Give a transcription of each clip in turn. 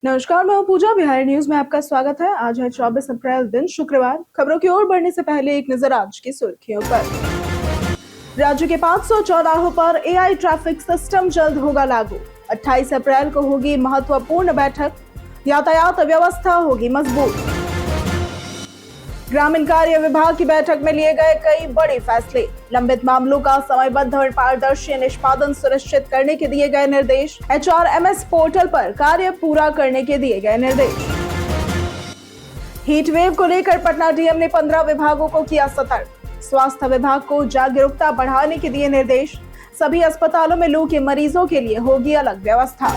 नमस्कार, मैं हूं पूजा। बिहार न्यूज में आपका स्वागत है। आज है 24 अप्रैल, दिन शुक्रवार। खबरों की ओर बढ़ने से पहले एक नजर आज की सुर्खियों पर। राज्य के 500 चौराहों पर एआई ट्रैफिक सिस्टम जल्द होगा लागू। 28 अप्रैल को होगी महत्वपूर्ण बैठक। यातायात व्यवस्था होगी मजबूत। ग्रामीण कार्य विभाग की बैठक में लिए गए कई बड़े फैसले। लंबित मामलों का समयबद्ध और पारदर्शी निष्पादन सुनिश्चित करने के दिए गए निर्देश। एचआरएमएस पोर्टल पर कार्य पूरा करने के दिए गए निर्देश। हीट वेव को लेकर पटना डीएम ने 15 विभागों को किया सतर्क। स्वास्थ्य विभाग को जागरूकता बढ़ाने के दिए निर्देश। सभी अस्पतालों में लू के मरीजों के लिए होगी अलग व्यवस्था।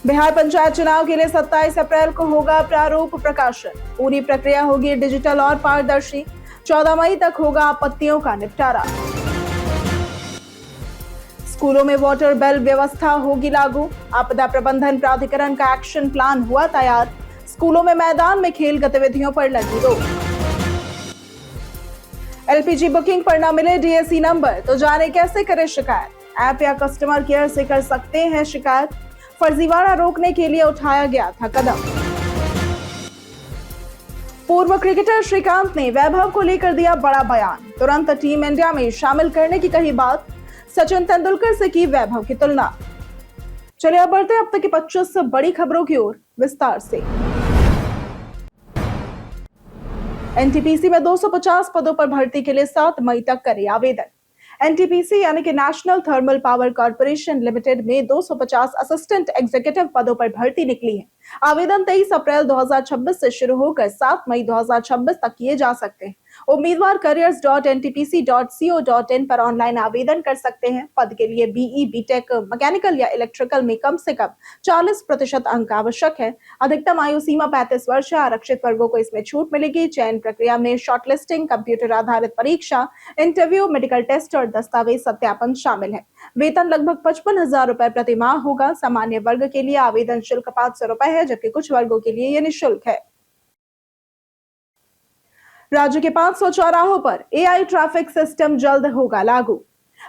बिहार पंचायत चुनाव के लिए 27 अप्रैल को होगा प्रारूप प्रकाशन। पूरी प्रक्रिया होगी डिजिटल और पारदर्शी। 14 मई तक होगा आपत्तियों का निपटारा। स्कूलों में वाटर बेल व्यवस्था होगी लागू। आपदा प्रबंधन प्राधिकरण का एक्शन प्लान हुआ तैयार। स्कूलों में मैदान में खेल गतिविधियों पर लगी रोक। एलपीजी बुकिंग पर न मिले डीएसी नंबर तो जाने कैसे करें शिकायत। ऐप या कस्टमर केयर से कर सकते हैं शिकायत। फर्जीवाड़ा रोकने के लिए उठाया गया था कदम। पूर्व क्रिकेटर श्रीकांत ने वैभव को लेकर दिया बड़ा बयान। तुरंत टीम इंडिया में शामिल करने की कही बात। सचिन तेंदुलकर से की वैभव की तुलना। चलिए अब बढ़ते हैं अब तक की 25 बड़ी खबरों की ओर विस्तार से। एनटीपीसी में 250 पदों पर भर्ती के लिए 7 मई तक करें आवेदन। एनटीपीसी यानी कि national thermal power corporation limited में 250 असिस्टेंट एग्जीक्यूटिव पदों पर भर्ती निकली है। आवेदन 23 अप्रैल 2026 से शुरू होकर 7 मई 2026 तक किए जा सकते हैं। उम्मीदवार careers.ntpc.co.in पर ऑनलाइन आवेदन कर सकते हैं। पद के लिए बीई, बीटेक, मैकेनिकल या इलेक्ट्रिकल में कम से कम 40% अंक आवश्यक है। अधिकतम आयु सीमा 35 वर्ष है। आरक्षित वर्गों को इसमें छूट मिलेगी। चयन प्रक्रिया में शॉर्टलिस्टिंग, कंप्यूटर आधारित परीक्षा, इंटरव्यू, मेडिकल टेस्ट और दस्तावेज सत्यापन शामिल है। वेतन लगभग 55,000 रुपए प्रति माह होगा। सामान्य वर्ग के लिए आवेदन शुल्क 500 रुपए है, जबकि कुछ वर्गों के लिए यह निःशुल्क है। राज्य के 500 चौराहों पर एआई ट्रैफिक सिस्टम जल्द होगा लागू।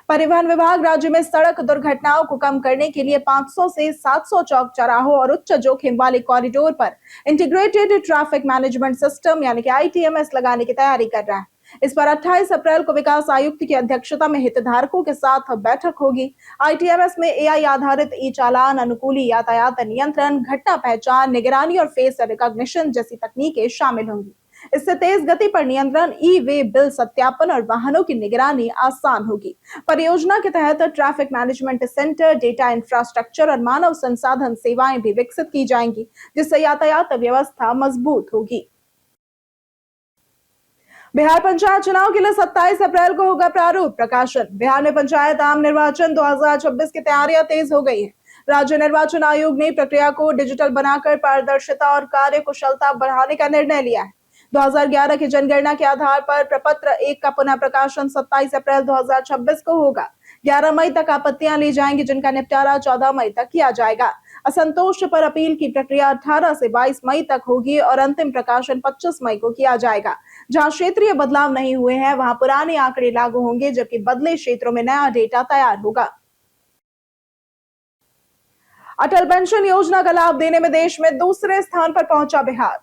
परिवहन विभाग राज्य में सड़क दुर्घटनाओं को कम करने के लिए 500 से 700 चौक चौराहों और उच्च जोखिम वाले कॉरिडोर पर इंटीग्रेटेड ट्रैफिक मैनेजमेंट सिस्टम यानी कि आईटीएमएस लगाने की तैयारी कर रहा है। इस पर 28 अप्रैल को विकास आयुक्त की अध्यक्षता में हितधारकों के साथ बैठक होगी। आईटीएमएस में एआई आधारित ई चालान, अनुकूली यातायात नियंत्रण, घटना पहचान, निगरानी और फेस रिकॉग्निशन जैसी तकनीकें शामिल होंगी। इससे तेज गति पर नियंत्रण, ई वे बिल सत्यापन और वाहनों की निगरानी आसान होगी। परियोजना के तहत traffic management centre, data infrastructure और मानव संसाधन सेवाएं भी विकसित की जाएंगी, जिससे यातायात व्यवस्था मजबूत होगी। बिहार पंचायत चुनाव के लिए 27 अप्रैल को होगा प्रारूप प्रकाशन। बिहार में पंचायत आम निर्वाचन 2026 की तैयारियां तेज हो गई है। राज्य निर्वाचन आयोग ने प्रक्रिया को डिजिटल बनाकर पारदर्शिता और कार्य कुशलता बढ़ाने का निर्णय लिया है। 2011 की जनगणना के आधार पर प्रपत्र 1 का पुनः प्रकाशन 27 अप्रैल 2026 को होगा। 11 मई तक आपत्तियां ली जाएंगी, जिनका निपटारा 14 मई तक किया जाएगा। असंतोष पर अपील की प्रक्रिया 18 से 22 मई तक होगी और अंतिम प्रकाशन 25 मई को किया जाएगा। जहां क्षेत्रीय बदलाव नहीं हुए हैं, वहां पुराने आंकड़े लागू होंगे, जबकि बदले क्षेत्रों में नया डेटा तैयार होगा। अटल पेंशन योजना का लाभ देने में देश में दूसरे स्थान पर पहुंचा बिहार।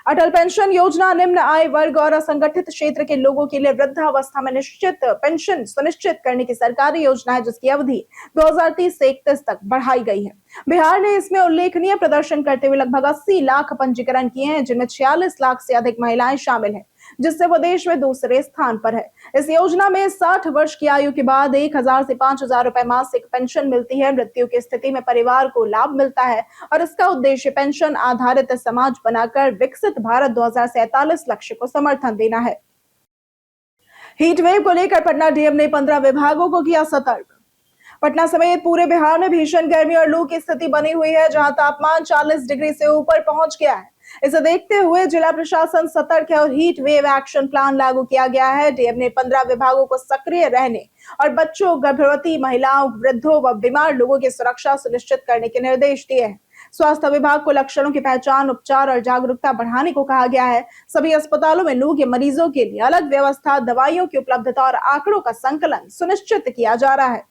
अटल पेंशन योजना निम्न आय वर्ग और असंगठित क्षेत्र के लोगों के लिए वृद्धावस्था में निश्चित पेंशन सुनिश्चित करने की सरकारी योजना है, जिसकी अवधि 2030 से 31 तक बढ़ाई गई है। बिहार ने इसमें उल्लेखनीय प्रदर्शन करते हुए लगभग 80 लाख पंजीकरण किए हैं, जिनमें 46 लाख से अधिक महिलाएं शामिल हैं, जिससे वो देश में दूसरे स्थान पर है। इस योजना में 60 वर्ष की आयु के बाद 1,000 से 5,000 रुपए मासिक पेंशन मिलती है। मृत्यु की स्थिति में परिवार को लाभ मिलता है और इसका उद्देश्य पेंशन आधारित समाज बनाकर विकसित भारत 2047 लक्ष्य को समर्थन देना है। हीट वेव को लेकर पटना डीएम ने 15 विभागों को किया सतर्क। पटना समेत पूरे बिहार में भीषण गर्मी और लू की स्थिति बनी हुई है, जहां तापमान 40 डिग्री से ऊपर पहुंच गया है। इसे देखते हुए जिला प्रशासन सतर्क है और हीट वेव एक्शन प्लान लागू किया गया है। डीएम ने 15 विभागों को सक्रिय रहने और बच्चों, गर्भवती महिलाओं, वृद्धों व बीमार लोगों की सुरक्षा सुनिश्चित करने के निर्देश दिए हैं। स्वास्थ्य विभाग को लक्षणों की पहचान, उपचार और जागरूकता बढ़ाने को कहा गया है। सभी अस्पतालों में लू के मरीजों के लिए अलग व्यवस्था, दवाइयों की उपलब्धता और आंकड़ों का संकलन सुनिश्चित किया जा रहा है।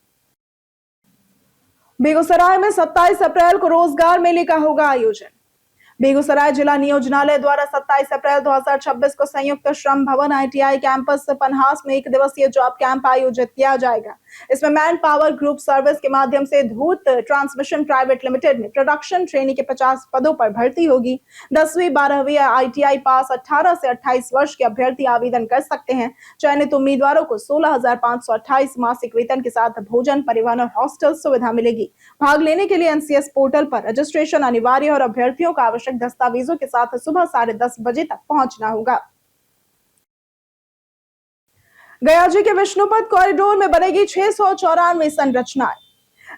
बेगूसराय में 27 अप्रैल को रोजगार मेले का होगा आयोजन। बेगूसराय जिला नियोजनालय द्वारा 27 अप्रैल 2026 को संयुक्त श्रम भवन ITI कैंपस पन्हास में 1 दिवसीय जॉब कैंप आयोजित किया जाएगा। इसमें मैन पावर ग्रुप सर्विस के माध्यम से धूत ट्रांसमिशन प्राइवेट लिमिटेड में प्रोडक्शन ट्रेनी के 50 पदों पर भर्ती होगी। 10वीं 12वीं ITI पास 18 से 28 वर्ष के अभ्यर्थी आवेदन कर सकते हैं। चयनित उम्मीदवारों को 16,528 मासिक वेतन के साथ भोजन, परिवहन और हॉस्टल सुविधा मिलेगी। भाग लेने के लिए NCS पोर्टल पर रजिस्ट्रेशन अनिवार्य और अभ्यर्थियों का आवश्यक दस्तावेजों के साथ सुबह 10:30 बजे तक पहुंचना होगा। गया जी के विष्णुपद कॉरिडोर में बनेगी 694 संरचनाएं।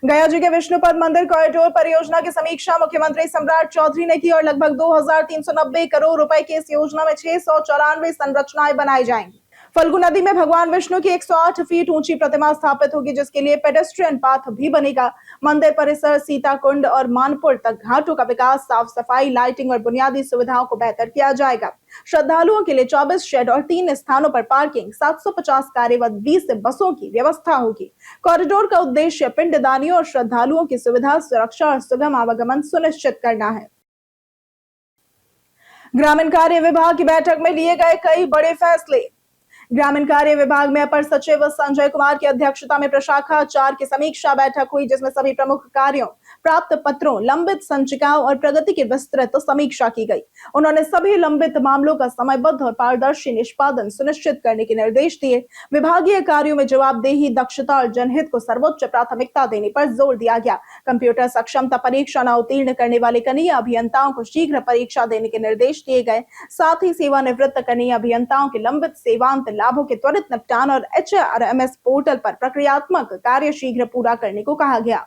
गया जी के विष्णुपद मंदिर कॉरिडोर परियोजना की समीक्षा मुख्यमंत्री सम्राट चौधरी ने की और लगभग 2390 करोड़ रुपए की इस योजना में 694 संरचनाएं बनाई जाएंगी। फल्गु नदी में भगवान विष्णु की 108 फीट ऊंची प्रतिमा स्थापित होगी, जिसके लिए पेडेस्ट्रियन पाथ भी बनेगा। मंदिर परिसर, सीता कुंड और मानपुर तक घाटों का विकास, साफ सफाई, लाइटिंग और बुनियादी सुविधाओं को बेहतर किया जाएगा। श्रद्धालुओं के लिए 24 शेड और 3 स्थानों पर पार्किंग, 750 कार्यवत 20 बसों की व्यवस्था होगी। कॉरिडोर का उद्देश्य पिंडदानियों और श्रद्धालुओं की सुविधा, सुरक्षा और सुगम आवागमन सुनिश्चित करना है। ग्रामीण कार्य विभाग की बैठक में लिए गए कई बड़े फैसले। ग्रामीण कार्य विभाग में अपर सचिव संजय कुमार की अध्यक्षता में प्रशाखा 4 की समीक्षा बैठक हुई, जिसमें सभी प्रमुख कार्यों, प्राप्त पत्रों, लंबित संचिकाओं और प्रगति की विस्तृत समीक्षा की गई। उन्होंने सभी लंबित मामलों का समयबद्ध और पारदर्शी निष्पादन सुनिश्चित करने के निर्देश दिए। विभागीय कार्यों में जवाबदेही, दक्षता और जनहित को सर्वोच्च प्राथमिकता देने पर जोर दिया गया। कंप्यूटर सक्षमता परीक्षा न उत्तीर्ण करने वाले कनीय अभियंताओं को शीघ्र परीक्षा देने के निर्देश दिए गए। साथ ही सेवानिवृत्त कनीय अभियंताओं के लंबित सेवांत लाभों के त्वरित निपटान और HRMS पोर्टल पर प्रक्रियात्मक कार्य शीघ्र पूरा करने को कहा गया।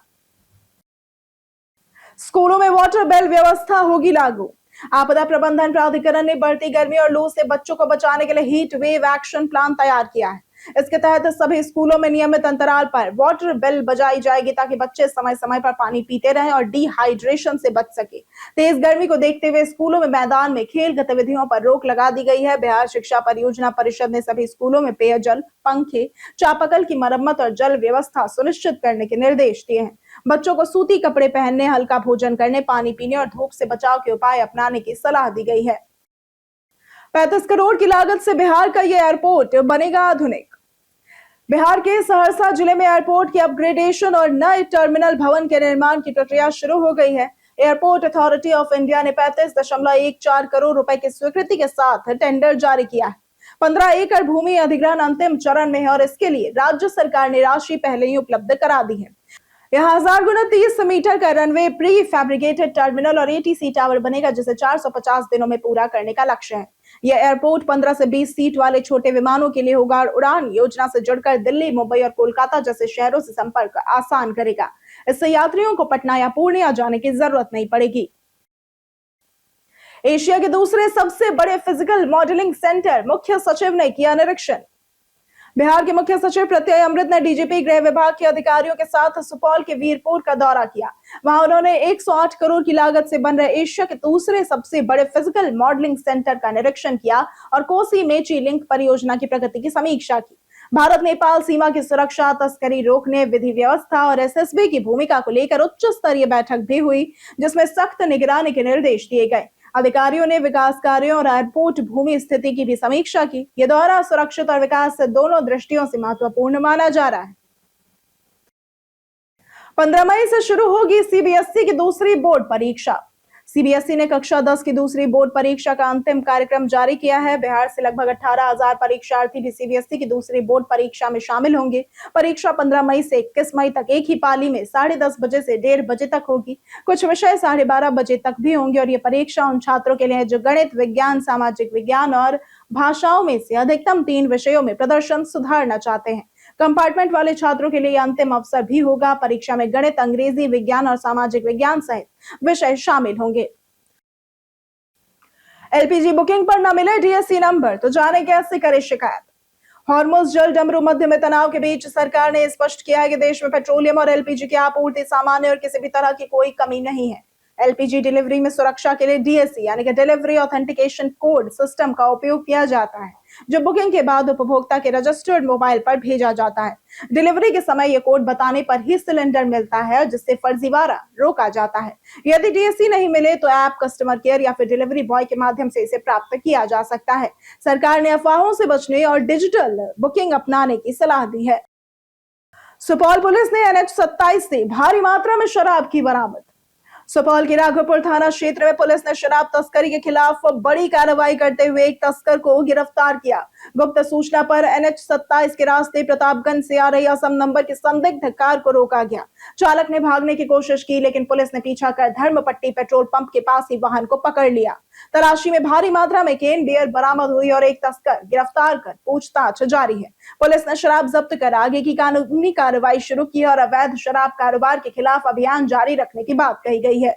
स्कूलों में वाटर बेल व्यवस्था होगी लागू। आपदा प्रबंधन प्राधिकरण ने बढ़ती गर्मी और लू से बच्चों को बचाने के लिए हीट वेव एक्शन प्लान तैयार किया है। इसके तहत सभी स्कूलों में नियमित अंतराल पर वाटर बेल बजाई जाएगी, ताकि बच्चे समय समय पर पानी पीते रहें और डिहाइड्रेशन से बच सके। तेज गर्मी को देखते हुए स्कूलों में मैदान में खेल गतिविधियों पर रोक लगा दी गई है। बिहार शिक्षा परियोजना परिषद ने सभी स्कूलों में पेयजल, पंखे, चापाकल की मरम्मत और जल व्यवस्था सुनिश्चित करने के निर्देश दिए हैं। बच्चों को सूती कपड़े पहनने, हल्का भोजन करने, पानी पीने और धूप से बचाव के उपाय अपनाने की सलाह दी गई है। 35 करोड़ की लागत से बिहार का यह एयरपोर्ट बनेगा आधुनिक। बिहार के सहरसा जिले में एयरपोर्ट की अपग्रेडेशन और नए टर्मिनल भवन के निर्माण की प्रक्रिया शुरू हो गई है। एयरपोर्ट अथॉरिटी ऑफ इंडिया ने 35.14 करोड़ रुपए की स्वीकृति के साथ टेंडर जारी किया है। 15 एकड़ भूमि अधिग्रहण अंतिम चरण में है और इसके लिए राज्य सरकार ने राशि पहले ही उपलब्ध करा दी है। यहाँ 1000 गुना 30 मीटर का रनवे, प्री फैब्रिकेटेड टर्मिनल और ATC टावर बनेगा, जिसे 450 दिनों में पूरा करने का लक्ष्य है। यह एयरपोर्ट 15 से 20 सीट वाले छोटे विमानों के लिए होगा और उड़ान योजना से जुड़कर दिल्ली, मुंबई और कोलकाता जैसे शहरों से संपर्क आसान करेगा। इससे यात्रियों को पटना या पूर्णिया जाने की जरूरत नहीं पड़ेगी। एशिया के दूसरे सबसे बड़े फिजिकल मॉडलिंग सेंटर मुख्य सचिव ने किया निरीक्षण। बिहार के मुख्य सचिव प्रत्यय अमृत ने DGP गृह विभाग के अधिकारियों के साथ सुपौल के वीरपुर का दौरा किया। वहां उन्होंने 108 करोड़ की लागत से बन रहे एशिया के दूसरे सबसे बड़े फिजिकल मॉडलिंग सेंटर का निरीक्षण किया और कोसी मेची लिंक परियोजना की प्रगति की समीक्षा की। भारत नेपाल सीमा की सुरक्षा, तस्करी रोकने, विधि व्यवस्था और SSB की भूमिका को लेकर उच्च स्तरीय बैठक भी हुई, जिसमें सख्त निगरानी के निर्देश दिए गए। अधिकारियों ने विकास कार्यों और एयरपोर्ट भूमि स्थिति की भी समीक्षा की। यह दौरा सुरक्षित और विकास से दोनों दृष्टियों से महत्वपूर्ण माना जा रहा है। 15 मई से शुरू होगी CBSE की दूसरी बोर्ड परीक्षा। CBSE ने कक्षा 10 की दूसरी बोर्ड परीक्षा का अंतिम कार्यक्रम जारी किया है। बिहार से लगभग 18,000 परीक्षार्थी भी CBSE की दूसरी बोर्ड परीक्षा में शामिल होंगे। परीक्षा 15 मई से 21 मई तक एक ही पाली में 10:30 बजे से 1:30 बजे तक होगी। कुछ विषय 12:30 बजे तक भी होंगे और ये परीक्षा उन छात्रों के लिए है जो गणित, विज्ञान, सामाजिक विज्ञान और भाषाओं में से अधिकतम 3 विषयों में प्रदर्शन सुधारना चाहते हैं। कंपार्टमेंट वाले छात्रों के लिए अंतिम अवसर भी होगा। परीक्षा में गणित, अंग्रेजी, विज्ञान और सामाजिक विज्ञान सहित विषय शामिल होंगे। LPG बुकिंग पर न मिले DSC नंबर तो जाने कैसे करे शिकायत। हॉर्मुज जल डमरू मध्य में तनाव के बीच सरकार ने स्पष्ट किया है कि देश में पेट्रोलियम और LPG की आपूर्ति सामान्य और किसी भी तरह की कोई कमी नहीं है। LPG डिलीवरी में सुरक्षा के लिए DSC यानी कि डिलीवरी ऑथेंटिकेशन कोड सिस्टम का उपयोग किया जाता है। जो बुकिंग के बाद उपभोक्ता के रजिस्टर्ड मोबाइल पर भेजा जाता है। डिलीवरी के समय यह कोड बताने पर ही सिलेंडर मिलता है, जिससे फर्जीवाड़ा रोका जाता है। यदि डीएसी नहीं मिले तो ऐप, कस्टमर केयर या फिर डिलीवरी बॉय के माध्यम से इसे प्राप्त किया जा सकता है। सरकार ने अफवाहों से बचने और डिजिटल बुकिंग अपनाने की सलाह दी है। सुपौल पुलिस ने NH-27 से भारी मात्रा में शराब की बरामद। सुपौल के राघोपुर थाना क्षेत्र में पुलिस ने शराब तस्करी के खिलाफ बड़ी कार्रवाई करते हुए एक तस्कर को गिरफ्तार किया। गुप्त सूचना पर NH-27 के रास्ते प्रतापगंज से आ रही असम नंबर की संदिग्ध कार को रोका गया। चालक ने भागने की कोशिश की, लेकिन पुलिस ने पीछा कर धर्मपट्टी पेट्रोल पंप के पास ही वाहन को पकड़ लिया। तलाशी में भारी मात्रा में केन बियर बरामद हुई और एक तस्कर गिरफ्तार कर पूछताछ जारी है। पुलिस ने शराब जब्त कर आगे की कानूनी कार्रवाई शुरू की और अवैध शराब कारोबार के खिलाफ अभियान जारी रखने की बात कही गई है।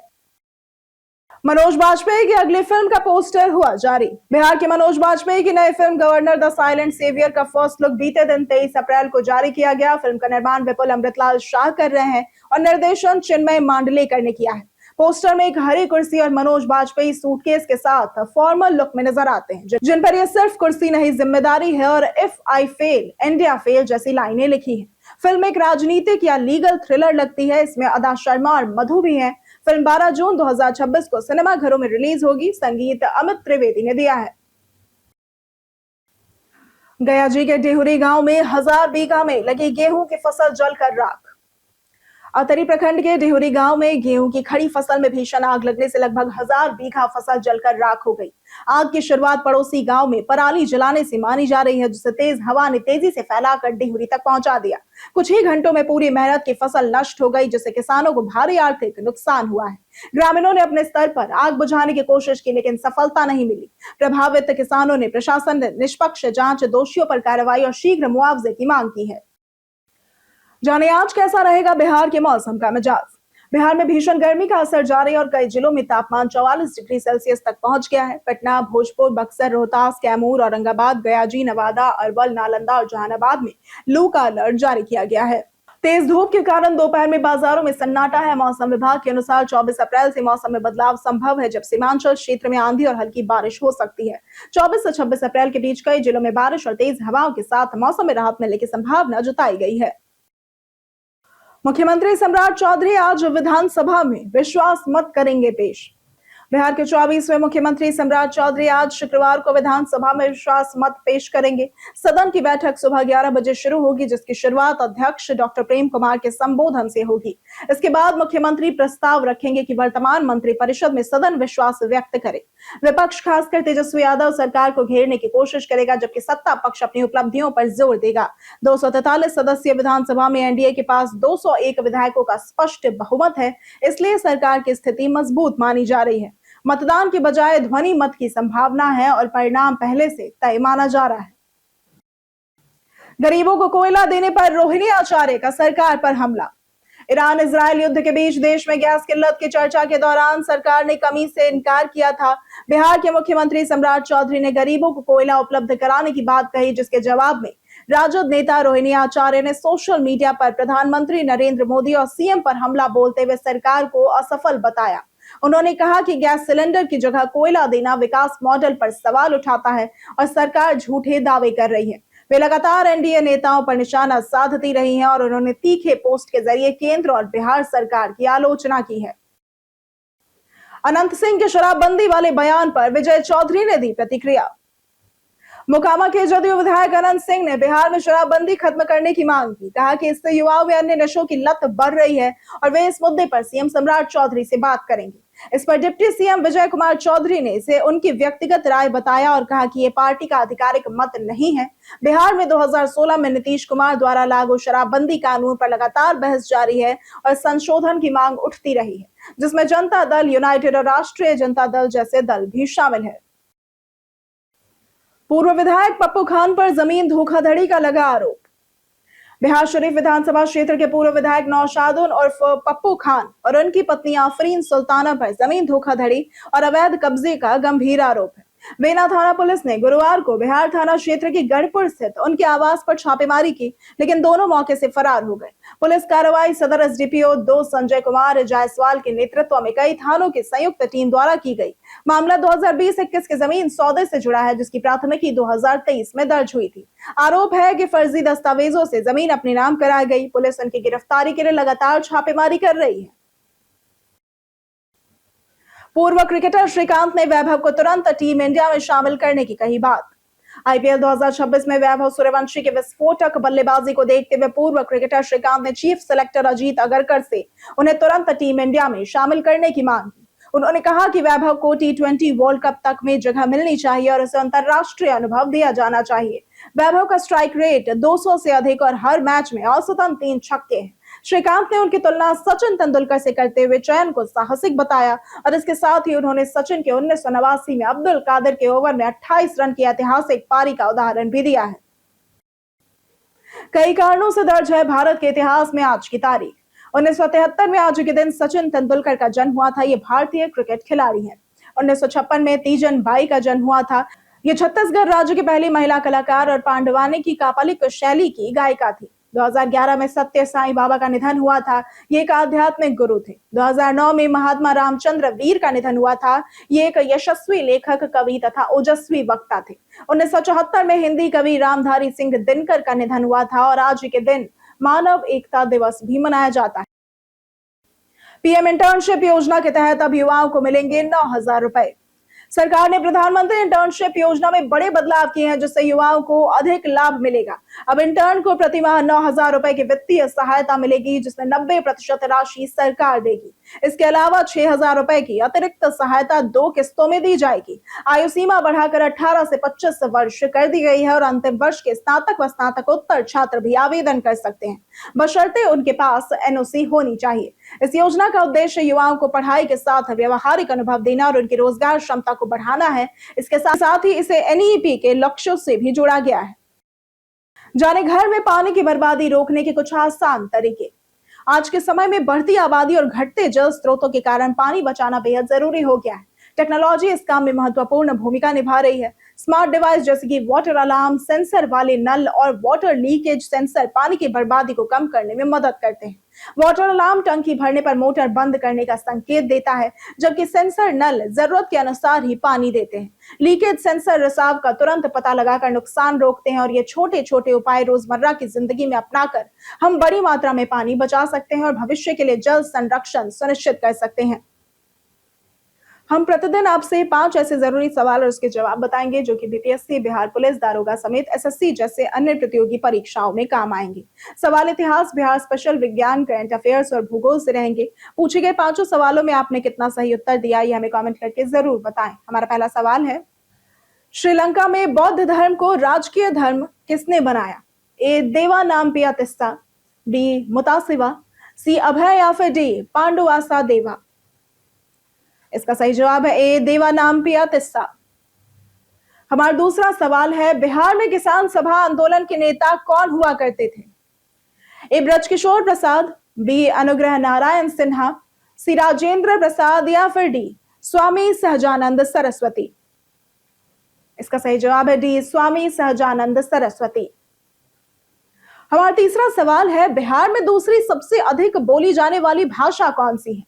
मनोज बाजपेयी की अगली फिल्म का पोस्टर हुआ जारी। बिहार के मनोज बाजपेयी की नई film Governor the Silent Saviour का फर्स्ट लुक बीते दिन 23 अप्रैल को जारी किया गया। फिल्म का निर्माण विपुल अमृतलाल शाह कर रहे हैं और निर्देशन चिन्मय मांडलेकर ने किया है। पोस्टर में एक हरी कुर्सी और मनोज बाजपेयी सूटकेस के साथ फॉर्मल लुक में नजर आते हैं, जिन पर यह सिर्फ कुर्सी नहीं जिम्मेदारी है और if I fail India fail जैसी लाइनें लिखी हैं। फिल्म एक राजनीतिक या लीगल थ्रिलर लगती है। इसमें अदा शर्मा और मधु भी हैं। फिल्म 12 जून 2026 को सिनेमाघरों में रिलीज होगी। संगीत अमित त्रिवेदी ने दिया है। गया जी के डेहुरी गांव में 1000 बीघा में लगी गेहूं की फसल जलकर राख। अतरी प्रखंड के डेहुरी गांव में गेहूं की खड़ी फसल में भीषण आग लगने से लगभग 1000 बीघा फसल जलकर राख हो गई। आग की शुरुआत पड़ोसी गांव में पराली जलाने से मानी जा रही है, जिसे तेज हवा ने तेजी से फैलाकर डेहुरी तक पहुंचा दिया। कुछ ही घंटों में पूरी मेहनत की फसल नष्ट हो गई, जिससे किसानों को भारी आर्थिक नुकसान हुआ है। ग्रामीणों ने अपने स्तर पर आग बुझाने की कोशिश की, लेकिन सफलता नहीं मिली। प्रभावित किसानों ने प्रशासन ने निष्पक्ष जांच, दोषियों पर कार्रवाई और शीघ्र मुआवजे की मांग की है। जाने आज कैसा रहेगा बिहार के मौसम का मिजाज। बिहार में भीषण गर्मी का असर जारी और कई जिलों में तापमान 44 डिग्री सेल्सियस तक पहुंच गया है। पटना, भोजपुर, बक्सर, रोहतास, कैमूर, औरंगाबाद, गयाजी, नवादा, अरवल, नालंदा और जहानाबाद में लू का अलर्ट जारी किया गया है। तेज धूप के कारण दोपहर में बाजारों में सन्नाटा है। मौसम विभाग के अनुसार 24 अप्रैल से मौसम में बदलाव संभव है, जब सीमांचल क्षेत्र में आंधी और हल्की बारिश हो सकती है। 24 से 26 अप्रैल के बीच कई जिलों में बारिश और तेज हवाओं के साथ मौसम में राहत मिलने की संभावना जताई गई है। मुख्यमंत्री सम्राट चौधरी आज विधानसभा में विश्वास मत करेंगे पेश। बिहार के 24वें मुख्यमंत्री सम्राट चौधरी आज शुक्रवार को विधानसभा में विश्वास मत पेश करेंगे। सदन की बैठक सुबह 11 बजे शुरू होगी, जिसकी शुरुआत अध्यक्ष डॉक्टर प्रेम कुमार के संबोधन से होगी। इसके बाद मुख्यमंत्री प्रस्ताव रखेंगे कि वर्तमान मंत्रिपरिषद में सदन विश्वास व्यक्त करे। विपक्ष खासकर तेजस्वी यादव सरकार को घेरने की कोशिश करेगा, जबकि सत्ता पक्ष अपनी उपलब्धियों पर जोर देगा। 243 सदस्यीय विधानसभा में एनडीए के पास 201 विधायकों का स्पष्ट बहुमत है, इसलिए सरकार की स्थिति मजबूत मानी जा रही है। मतदान की बजाय ध्वनि मत की संभावना है और परिणाम पहले से तय माना जा रहा है। गरीबों को कोयला देने पर रोहिणी आचार्य का सरकार पर हमला। ईरान इजरायल युद्ध के बीच देश में गैस किल्लत की चर्चा के दौरान सरकार ने कमी से इनकार किया था। बिहार के मुख्यमंत्री सम्राट चौधरी ने गरीबों को कोयला उपलब्ध कराने की बात कही, जिसके जवाब में राजद नेता रोहिणी आचार्य ने सोशल मीडिया पर प्रधानमंत्री नरेंद्र मोदी और सीएम पर हमला बोलते हुए सरकार को असफल बताया। उन्होंने कहा कि गैस सिलेंडर की जगह कोयला देना विकास मॉडल पर सवाल उठाता है और सरकार झूठे दावे कर रही है। वे लगातार एनडीए नेताओं पर निशाना साधती रही हैं और उन्होंने तीखे पोस्ट के जरिए केंद्र और बिहार सरकार की आलोचना की है। अनंत सिंह के शराबबंदी वाले बयान पर विजय चौधरी ने दी प्रतिक्रिया। मोकामा के जदयू विधायक अनंत सिंह ने बिहार में शराबबंदी खत्म करने की मांग की। कहा कि इससे युवाओं में अन्य नशों की लत बढ़ रही है और वे इस मुद्दे पर सीएम सम्राट चौधरी से बात करेंगे। इस पर डिप्टी सीएम विजय कुमार चौधरी ने इसे उनकी व्यक्तिगत राय बताया और कहा कि ये पार्टी का आधिकारिक मत नहीं है। बिहार में 2016 में नीतीश कुमार द्वारा लागू शराबबंदी कानून पर लगातार बहस जारी है और संशोधन की मांग उठती रही है, जिसमें जनता दल यूनाइटेड और राष्ट्रीय जनता दल जैसे दल भी शामिल है। पूर्व विधायक पप्पू खान पर जमीन धोखाधड़ी का लगा आरोप। बिहार शरीफ विधानसभा क्षेत्र के पूर्व विधायक नौशादुन उर्फ पप्पू खान और उनकी पत्नी आफरीन सुल्ताना पर जमीन धोखाधड़ी और अवैध कब्जे का गंभीर आरोप है। बेना थाना पुलिस ने गुरुवार को बिहार थाना क्षेत्र की गढ़पुर स्थित उनके आवास पर छापेमारी की, लेकिन दोनों मौके से फरार हो गए। पुलिस कार्रवाई सदर एसडीपीओ 2 संजय कुमार जायसवाल के नेतृत्व में कई थानों की संयुक्त टीम द्वारा की गई। मामला 2020-21 के जमीन सौदे से जुड़ा है, जिसकी प्राथमिकी 2023 में दर्ज हुई थी। आरोप है कि फर्जी दस्तावेजों से जमीन अपने नाम कराई गई। पुलिस उनकी गिरफ्तारी के लिए लगातार छापेमारी कर रही है। पूर्व क्रिकेटर श्रीकांत ने वैभव को तुरंत टीम इंडिया में शामिल करने की कही बात। आईपीएल 2026 में वैभव सूर्यवंशी की विस्फोटक बल्लेबाजी को देखते हुए पूर्व क्रिकेटर श्रीकांत ने चीफ सेलेक्टर अजीत अगरकर से उन्हें तुरंत टीम इंडिया में शामिल करने की मांग की। उन्होंने कहा कि वैभव को T20 वर्ल्ड कप तक में जगह मिलनी चाहिए और उसे अंतरराष्ट्रीय अनुभव दिया जाना चाहिए। वैभव का स्ट्राइक रेट 200 से अधिक और हर मैच में औसतन 3 छक्के हैं। श्रीकांत ने उनकी तुलना सचिन तेंदुलकर से करते हुए चयन को साहसिक बताया और इसके साथ ही उन्होंने सचिन के 1989 में अब्दुल कादिर के ओवर में 28 रन की ऐतिहासिक पारी का उदाहरण भी दिया है। कई कारणों से दर्ज है भारत के इतिहास में आज की तारीख। 1973 में आज के दिन सचिन तेंदुलकर का जन्म हुआ था। ये भारतीय क्रिकेट खिलाड़ी हैं। 1956 में तीजन बाई का जन्म हुआ था। ये छत्तीसगढ़ राज्य की पहली महिला कलाकार और पांडवानी की कापालिक शैली की गायिका थी। 2011 में सत्य साईं बाबा का निधन हुआ था। ये एक आध्यात्मिक गुरु थे। 2009 में महात्मा रामचंद्र वीर का निधन हुआ था। ये एक यशस्वी लेखक, कवि तथा ओजस्वी वक्ता थे। 1974 में हिंदी कवि रामधारी सिंह दिनकर का निधन हुआ था और आज के दिन मानव एकता दिवस भी मनाया जाता है। पीएम इंटर्नशिप योजना के तहत अब युवाओं को मिलेंगे 9,000 रुपए। सरकार ने प्रधानमंत्री इंटर्नशिप योजना में बड़े बदलाव किए हैं, जिससे युवाओं को अधिक लाभ मिलेगा। अब इंटर्न को प्रति माह 9,000 रुपए की वित्तीय सहायता मिलेगी, जिसमें 90% राशि सरकार देगी। इसके अलावा 6,000 रुपए की अतिरिक्त सहायता 2 किस्तों में दी जाएगी। आयु सीमा बढ़ाकर 18 से 25 वर्ष कर दी गई है और अंतिम वर्ष के स्नातक व स्नातकोत्तर छात्र भी आवेदन कर सकते हैं, बशर्ते उनके पास एनओसी होनी चाहिए। इस योजना का उद्देश्य युवाओं को पढ़ाई के साथ व्यवहारिक अनुभव देना और उनकी रोजगार क्षमता को बढ़ाना है। इसके साथ ही इसे एनईपी के लक्ष्यों से भी जोड़ा गया है। जाने घर में पानी की बर्बादी रोकने के कुछ आसान तरीके। आज के समय में बढ़ती आबादी और घटते जल स्रोतों के कारण पानी बचाना बेहद जरूरी हो गया है। टेक्नोलॉजी इस काम में महत्वपूर्ण भूमिका निभा रही है। स्मार्ट डिवाइस जैसे कि वाटर अलार्म, सेंसर वाले नल और वाटर लीकेज सेंसर पानी की बर्बादी को कम करने में मदद करते हैं। वाटर अलार्म टंकी भरने पर मोटर बंद करने का संकेत देता है, जबकि सेंसर नल जरूरत के अनुसार ही पानी देते हैं। लीकेज सेंसर रिसाव का तुरंत पता लगाकर नुकसान रोकते हैं और ये छोटे छोटे उपाय रोजमर्रा की जिंदगी में अपनाकर हम बड़ी मात्रा में पानी बचा सकते हैं और भविष्य के लिए जल संरक्षण सुनिश्चित कर सकते हैं। हम प्रतिदिन आपसे 5 ऐसे जरूरी सवाल और उसके जवाब बताएंगे जो कि बीपीएससी, बिहार पुलिस, दारोगा समेत एसएससी जैसे अन्य प्रतियोगी परीक्षाओं में काम आएंगे। सवाल इतिहास, बिहार स्पेशल, विज्ञान, करंट अफेयर्स और भूगोल से रहेंगे। पूछे गए 5 सवालों में आपने कितना सही उत्तर दिया, ये हमें कमेंट करके जरूर बताएं। हमारा पहला सवाल है, श्रीलंका में बौद्ध धर्म को राजकीय धर्म किसने बनाया? ए देवानाम्पिया तिस्सा, बी मुतासिवा, सी अभय या फिर डी पांडुवासा देवा। इसका सही जवाब है ए देवानाम्पिया तिस्सा। हमारा दूसरा सवाल है, बिहार में किसान सभा आंदोलन के नेता कौन हुआ करते थे? ए ब्रजकिशोर प्रसाद, बी अनुग्रह नारायण सिन्हा, सी राजेंद्र प्रसाद या फिर डी स्वामी सहजानंद सरस्वती। इसका सही जवाब है डी स्वामी सहजानंद सरस्वती। हमारा तीसरा सवाल है, बिहार में दूसरी सबसे अधिक बोली जाने वाली भाषा कौन सी है?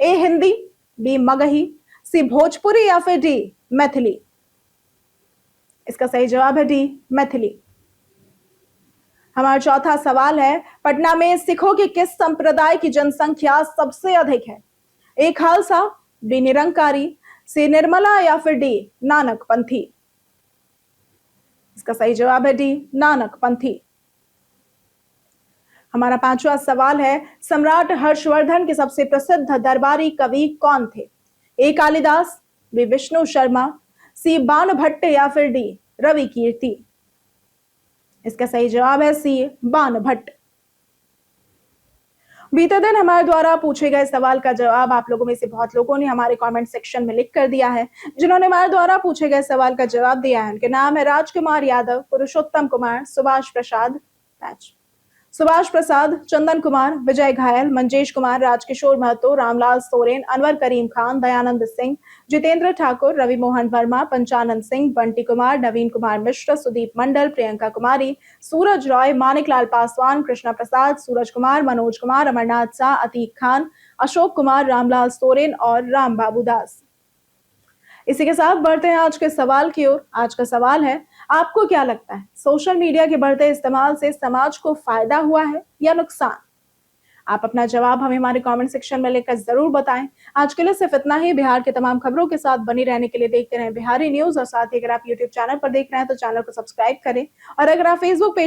ए हिंदी, बी मगही, सी भोजपुरी या फिर डी मैथिली। इसका सही जवाब है डी मैथिली। हमारा चौथा सवाल है, पटना में सिखों की किस संप्रदाय की जनसंख्या सबसे अधिक है? ए खालसा, बी निरंकारी, सी निर्मला या फिर डी नानक पंथी। इसका सही जवाब है डी नानक पंथी। हमारा पांचवा सवाल है, सम्राट हर्षवर्धन के सबसे प्रसिद्ध दरबारी कवि कौन थे? ए कालिदास, बी विष्णु शर्मा, सी बाणभट्ट या फिर डी रवि कीर्ति। इसका सही जवाब है सी बाणभट्ट। बीते दिन हमारे द्वारा पूछे गए सवाल का जवाब आप लोगों में से बहुत लोगों ने हमारे कमेंट सेक्शन में लिख कर दिया है। जिन्होंने हमारे द्वारा पूछे गए सवाल का जवाब दिया है उनके नाम है राजकुमार यादव, पुरुषोत्तम कुमार, सुभाष प्रसाद, सुभाष प्रसाद, चंदन कुमार, विजय घायल, मंजेश कुमार, राजकिशोर महतो, रामलाल सोरेन, अनवर करीम खान, दयानंद सिंह, जितेंद्र ठाकुर, रवि मोहन वर्मा, पंचानंद सिंह, बंटी कुमार, नवीन कुमार मिश्र, सुदीप मंडल, प्रियंका कुमारी, सूरज रॉय, मानिकलाल पासवान, कृष्णा प्रसाद, सूरज कुमार, मनोज कुमार, अमरनाथ शाह, अतीक खान, अशोक कुमार, रामलाल सोरेन और राम बाबू दास। इसी के साथ बढ़ते हैं आज के सवाल की ओर। आज का सवाल है, आपको क्या लगता है सोशल मीडिया के बढ़ते इस्तेमाल से समाज को फायदा हुआ है या नुकसान? आप अपना जवाब हमें हमारे कमेंट सेक्शन में लिखकर जरूर बताएं। आज के लिए सिर्फ इतना ही। बिहार के तमाम खबरों के साथ बनी रहने के लिए देखते रहें बिहारी न्यूज और साथ ही अगर आप यूट्यूब चैनल पर देख रहे हैं तो चैनल को सब्सक्राइब करें और अगर आप फेसबुक पेज